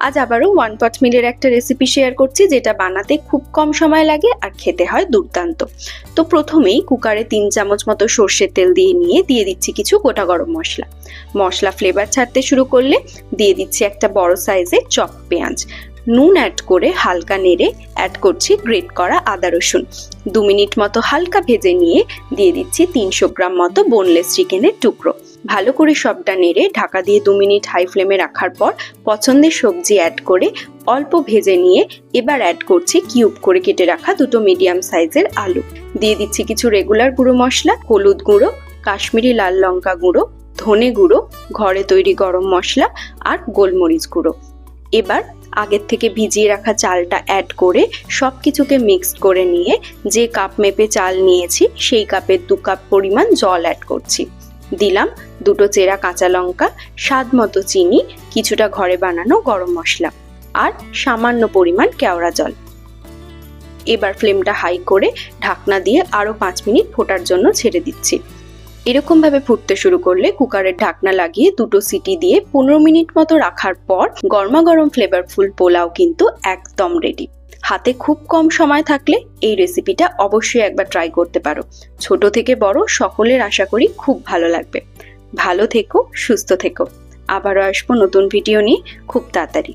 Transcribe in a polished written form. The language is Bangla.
আজ আবারও ওয়ান পট মিলের একটা রেসিপি শেয়ার করছি, যেটা বানাতে খুব কম সময় লাগে আর খেতে হয় দুর্দান্ত। তো প্রথমেই কুকারে 3 চামচ মতো সর্ষের তেল দিয়ে দিচ্ছি কিছু গোটা গরম মশলা। মশলা ফ্লেভার ছাড়তে শুরু করলে দিয়ে দিচ্ছি একটা বড় সাইজের চপ পেঁয়াজ। নুন অ্যাড করে হালকা নেড়ে অ্যাড করছি গ্রেট করা আদা রসুন। 2 মিনিট মতো হালকা ভেজে নিয়ে দিয়ে দিচ্ছি 300 গ্রাম মতো বোনলেস চিকেনের টুকরো। ভালো করে সবটা নেড়ে ঢাকা দিয়ে 2 মিনিট হাই ফ্লেমে রাখার পর পছন্দের সবজি অ্যাড করে অল্প ভেজে নিয়ে এবার অ্যাড করছি কিউব করে কেটে রাখা 2টো মিডিয়াম সাইজের আলু। দিয়ে দিচ্ছি কিছু রেগুলার গুঁড়ো মশলা, হলুদ গুঁড়ো, কাশ্মীরি লাল লঙ্কা গুঁড়ো, ধনে গুঁড়ো, ঘরে তৈরি গরম মশলা আর গোলমরিচ গুঁড়ো। এবার আগের থেকে ভিজিয়ে রাখা চালটা অ্যাড করে সবকিছুকে মিক্সড করে নিয়ে যে কাপ মেপে চাল নিয়েছি সেই কাপের 2 কাপ পরিমাণ জল অ্যাড করছি। দিলাম 2টো চেরা কাঁচা লঙ্কা, স্বাদ মতো চিনি, কিছুটা ঘরে বানানো গরম মশলা আর সামান্য পরিমাণ কেওড়া জল। এবার ফ্লেমটা হাই করে ঢাকনা দিয়ে আরো 5 মিনিট ফোটার জন্য ছেড়ে দিচ্ছি। এরকম ভাবে ফুটতে শুরু করলে কুকারের ঢাকনা লাগিয়ে 2টো সিটি দিয়ে 15 মিনিট মতো রাখার পর গরমাগরম ফ্লেভারফুল পোলাও কিন্তু একদম রেডি। হাতে খুব কম সময় থাকলে এই রেসিপিটা অবশ্যই একবার ট্রাই করতে পারো। ছোট থেকে বড় সকলের আশা করি খুব ভালো লাগবে। ভালো থেকো, সুস্থ থেকো। আবারও আসবো নতুন ভিডিও নিয়ে খুব তাড়াতাড়ি।